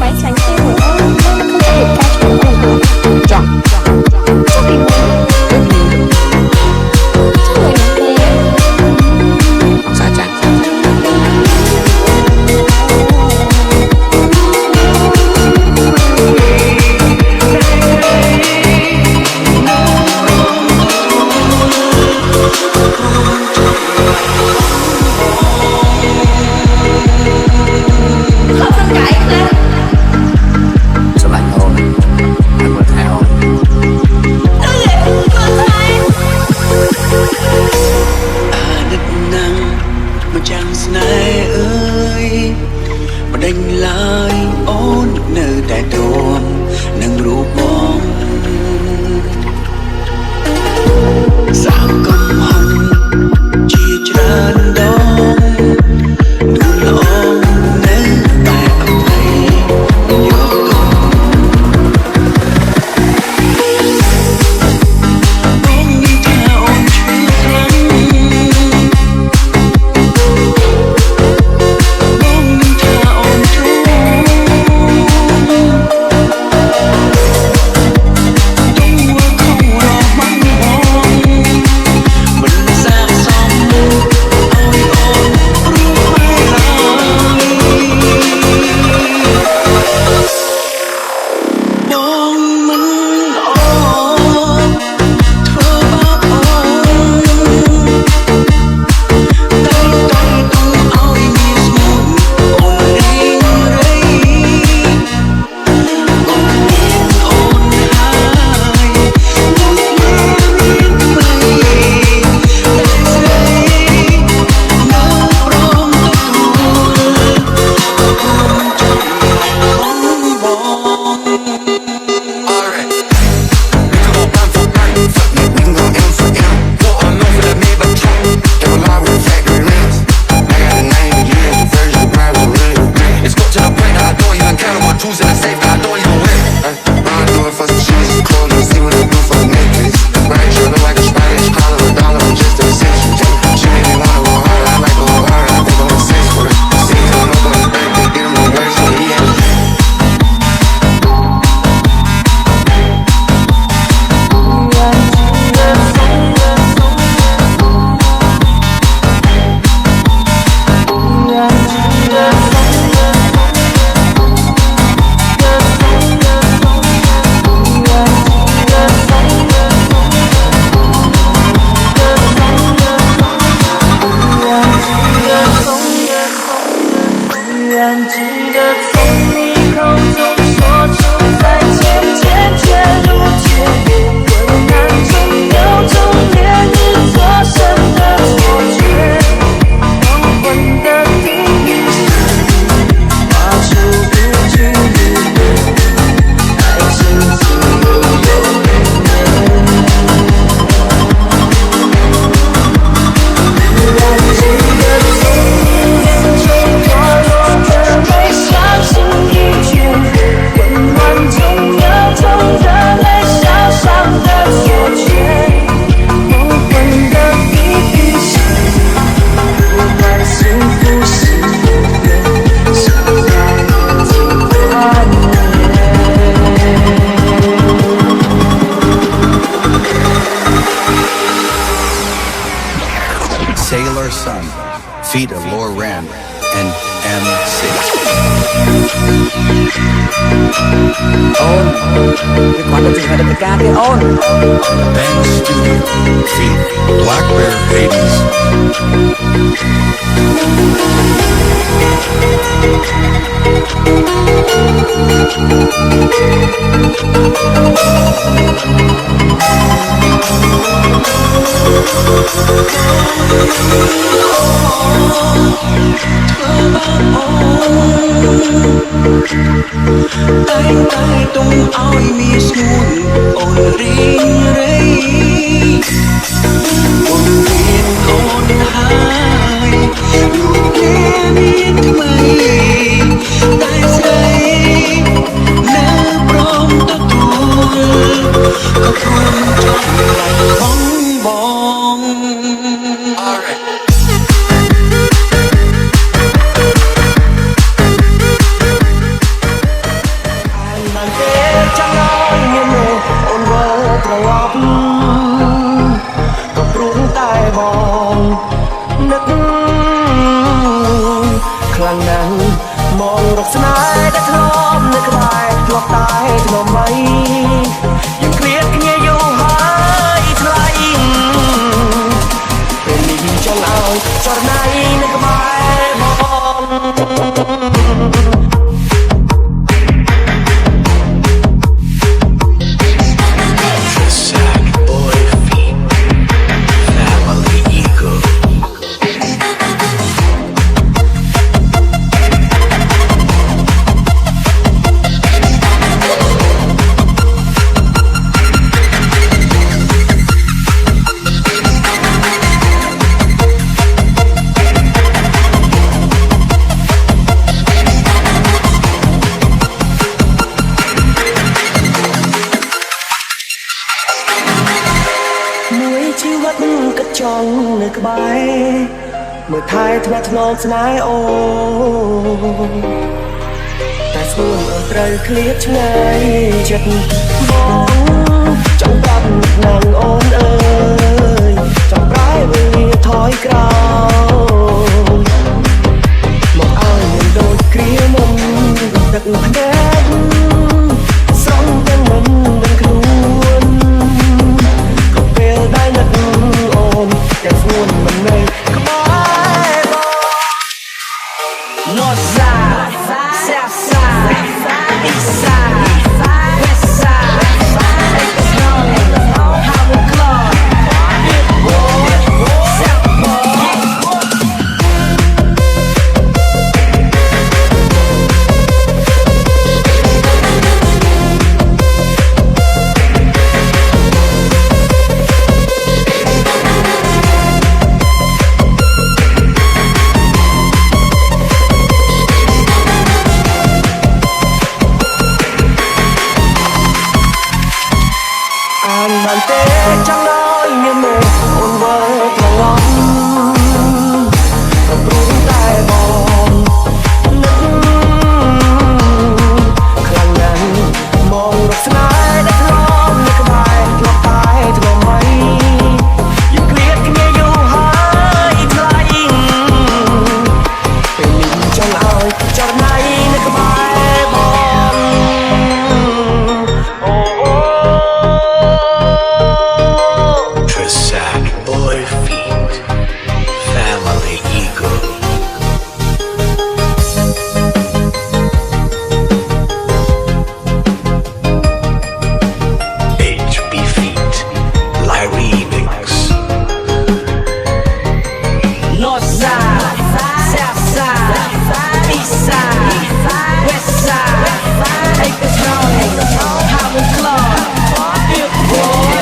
វាយខ្លាញ់ទេមើលអូនមិនឃើញតែការឆ្លងអូនចាចុះពីមុនជួយទេសាចាFeet of Laura Rand and MC. Ôn, cái khoản đầu tiên là được ca cái ôn. Bang Studio, feat. Black Bear Hades. Tay tay tung áo mi xuống ôn ring rây ôn viên ôn hai lúc nghe biết mây tay say nỡ prom ta tuôn có cuốn trong lại bóng bóng. មងរកស្នេហ៍ដែលធ្លាប់នៅក្បែរធ្លាប់តែធ្លាប់មិនយើងឃ្លាតគ្នាយូរហើយថ្លៃពេលនេះចង់ឲ្យចរណៃនៅក្បែរបង ជីវិតគិតចង់នៅក្បែរមើលថែថ្នាក់ថ្នមស្នេហ៍អូតែស្រួលអូនត្រូវឃ្លាតឆ្ងាយចិត្តបងចង់ប្រាប់នឹងអូនអើយចង់ប្រែវេលាថយក្រោយមកឲ្យមានដូចគ្រាមុនទឹកភ្នែកស្រង់ទាំងមិនដឹងខ្លួនពេលដែលនឹកអូនទាំងស្ងួនមិននៅក្បែរបង North side South side East side West side Take us home Howard Club Big boy South boy បានទេចង់ឲ្យមានមេអូនវិលត្រឡប់ព្រោះតែបងនឹកខ្លាំងណាស់មងរកស្នេហ៍ដែលធ្លាប់នៅក្បែរធ្លាប់តែធ្លាប់មិនយើងឃ្លាតគ្នាយូរហើយថ្លៃពេលនេះចង់ឲ្យចរណៃនៅក្បែរបង Sad boy feet, family ego. HB feet, Lyrics. North side, South side, East side, West side. Take us home, Howard Club, Big boy,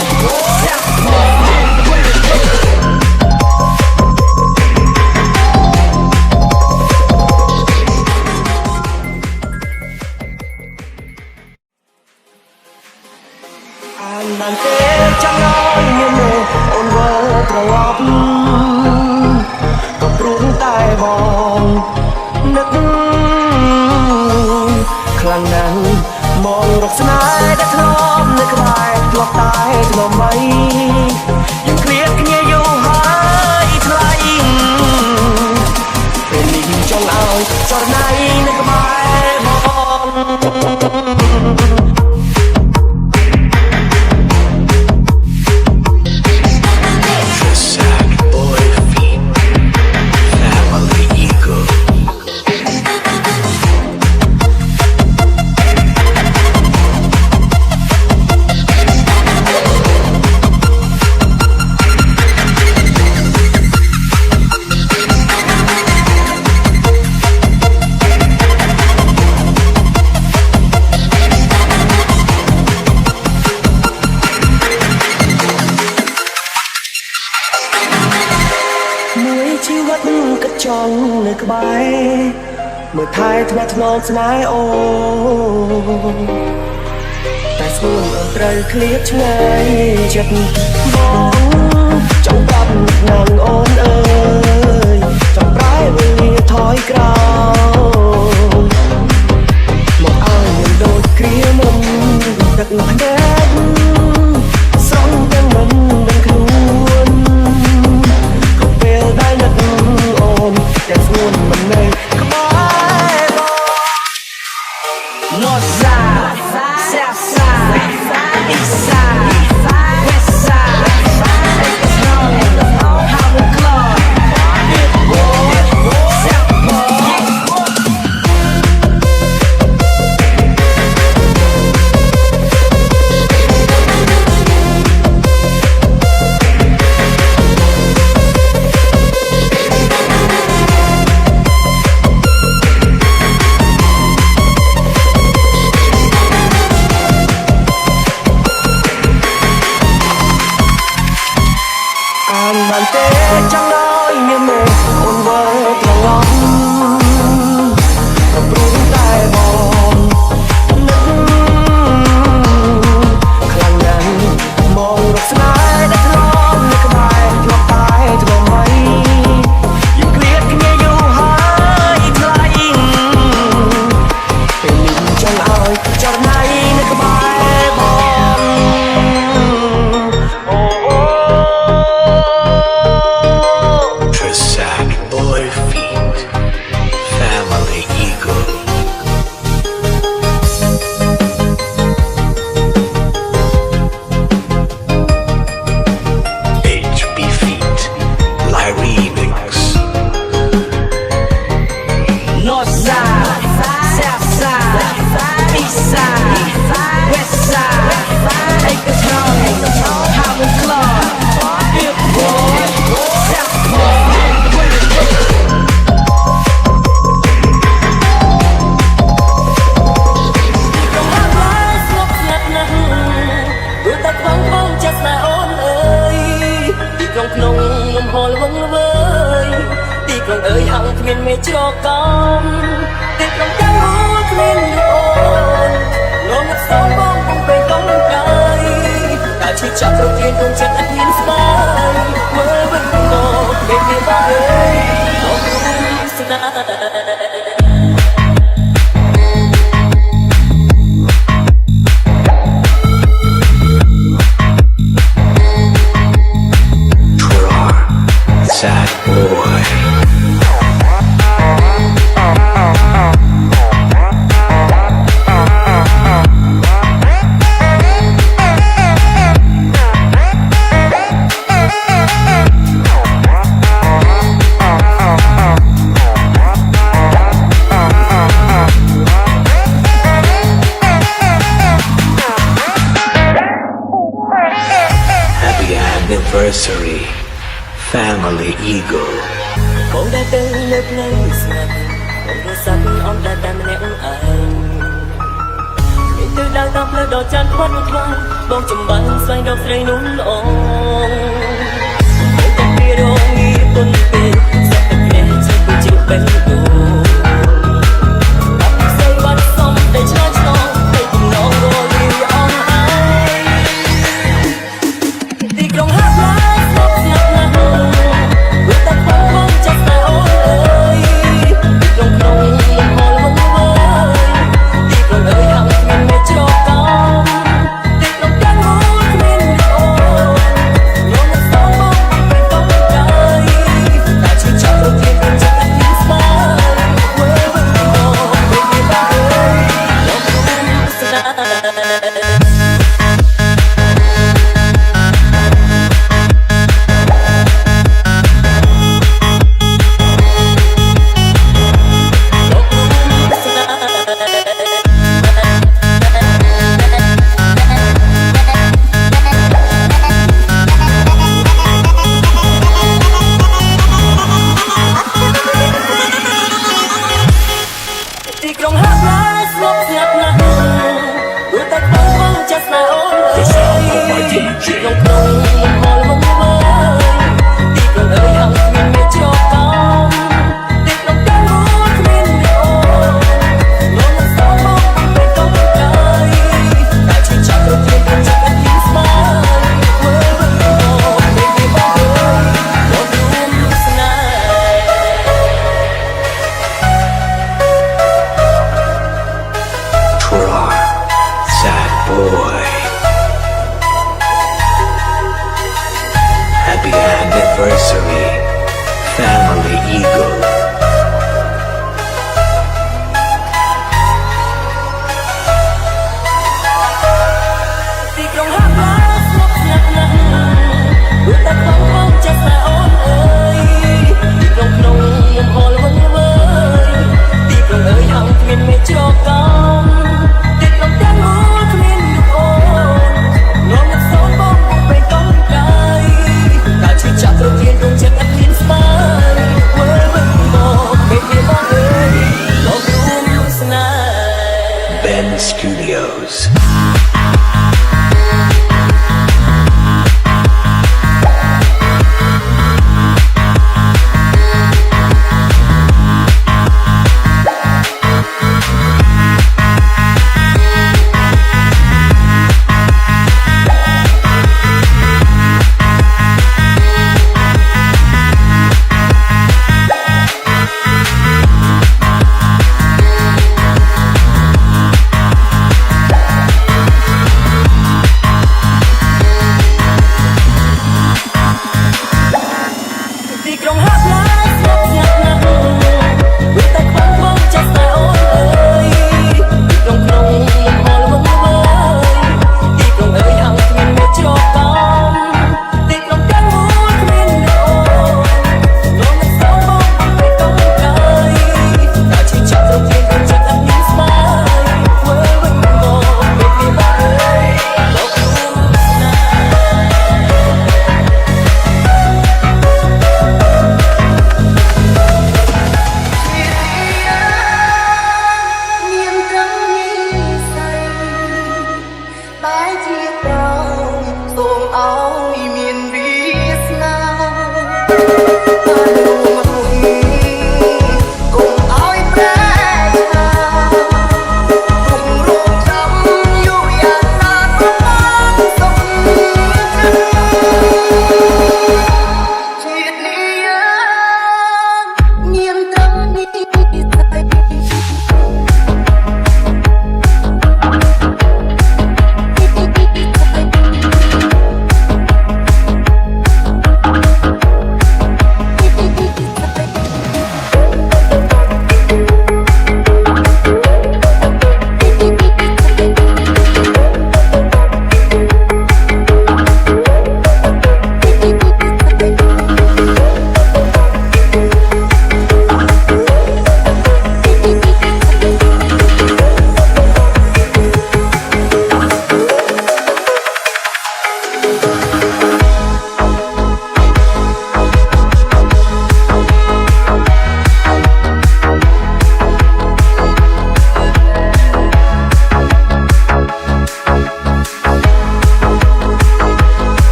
South boy. បានទេចង់ឲ្យមានអូនវិលត្រឡប់ក៏ព្រោះតែបងនឹកខ្លាំងណាស់មងរកស្នេហ៍ដែលធ្លាប់នៅក្បែរធ្លាប់តែធ្លាប់មិនយើងឃ្លាតគ្នាយូរហើយថ្លៃពេលនេះចង់ឲ្យចរណៃនៅក្បែរបង Sad boy feet, family ego. ជីវិតគិតចង់នៅក្បែរមើលថែថ្នាក់ថ្នមស្នេហ៍អូតែស្រួលអូនត្រូវឃ្លាតឆ្ងាយចិត្តបងចង់ប្រាប់នឹងអូនអើយចង់ប្រែវេលាថយក្រោយមកឲ្យមានដូចគ្រាមុនទឹកភ្នែកស្រង់ទាំងមិនដឹងខ្លួនពេលដែលនឹកអូនតែស្ងួនមិននៅក្បែរ anniversary. Family Eagle. បងដែលទៅលើផ្លូវស្ងាត់បងរសាប់អមតែតែម្នាក់ឯងមានទៅដល់តាមផ្លូវដ៏ចាន់ខ្វាត់ខ្វាយបងចំបាំងស្វែងរកស្រីនោះល្អតែពីរងងារពុនពេកសាប់តែគ្នាជាពីជិះបែបនោះអត់ស្អីបាត់សំតែឆ្លើយឆ្លងតែទំនងរលីអងឯងទីក្រុងហាប់ឡាយស្ងប់ស្ងាត់ណាស់វាតែបងចាប់តែអូនអើយទីក្រុងក្នុងលំហលវងវើយទីក្រុងអើយហាក់គ្មានមេជ្រកកំទីក្រុងទាំងមូលគ្មានអូនយកមកសងបងពីពេលកំកាយតែជាចាប់ទៅទៀតមិនចិត្តតែពីស្មាវើវើមកពេលនេះបាក់អើយលោកស្ដាទីក្រុងហាប់ឡាយស្ងប់ស្ងាត់ណាស់ព្រោះតែបងចាប់ស្នេហ៍អូនអើយទីក្រុងក្នុងលំហលវងវើយទីក្រុងអើយហាក់គ្មានមេជ្រកកំទីក្រុងទាំងមូលគ្មានអូនលោកមកសងបងពីពេលកំកាយតែជាចាប់ទៅទៀតមិនចាប់តែពីស្មាវើវើមកពេលនេះបាក់អើយលោករួមស្នេហ៍ Try, sad boy. Happy anniversary, Family Eagle. ទីក្រុងហាប់ឡាយស្ងប់ស្ងាត់ណាស់ព្រោះតែបងចាប់ស្នេហ៍អូនអើយទីក្រុងក្នុងលំហលវងវើយទីក្រុងអើយហាក់គ្មានមេជ្រកកំទីក្រុងទាំងមូលគ្មានអូនលោកមកសងបងពីពេលកំកាយតែជាចាប់ទៅទៀតគង់ចិត្តតែមានស្មាវើវើមកពេលនេះបងអើយលោករួមស្នេហ៍ Ben Studios.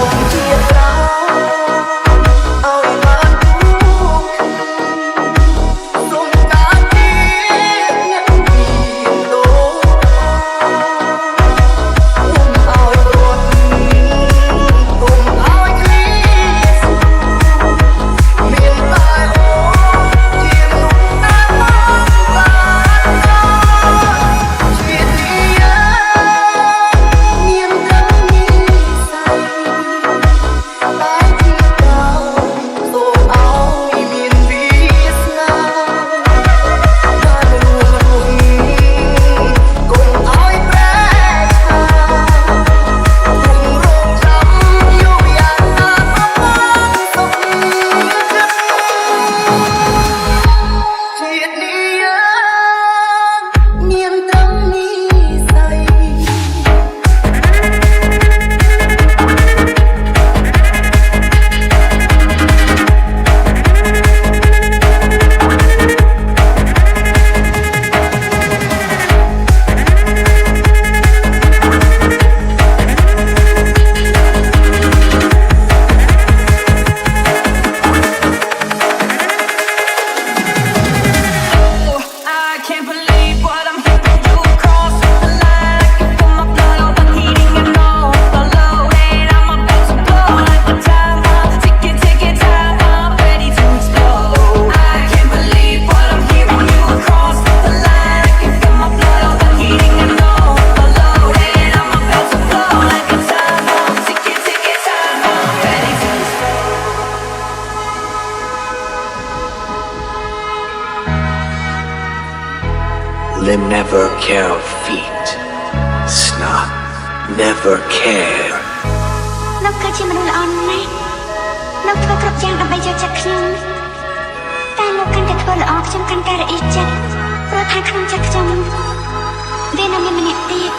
ងជាក្រោឲ្យបានសូមការពារអ្នកមានទោសឲ្យរត់គុំឲ្យឃ្លីមានតែអូជាមនុស្សតែបានជាទីមានតែមានស័យតែទីកោសូមឲ្យមានវាសនាបានរួមគុំឲ្យប្រែឆាគុំរងចាំយូរយ៉ាងណាប្រមាណសុខជាតិនេះមានត្រឹមនេះស័យ I can't believe what I'm hearing. You cross the line. I can feel my blood overheating and overloaded. I'm about to blow like the time bomb. Ticking, time bomb, ready to explode. I can't believe what I'm hearing. You cross the line. I can feel my blood overheating and overloaded. I'm about to blow like a time bomb. Ticking, time bomb, ready to explode. Limb never care of feet. Snot never care. លោកគឺជាមនុស្សល្អណាស់លោកធ្វើគ្រប់យ៉ាងដើម្បីយកចិត្តខ្ញុំតែលោកកាន់តែធ្វើល្អខ្ញុំកាន់តែរអ៊ីចិត្តព្រោះថាក្នុងចិត្តខ្ញុំវានៅមានម្នាក់ទៀត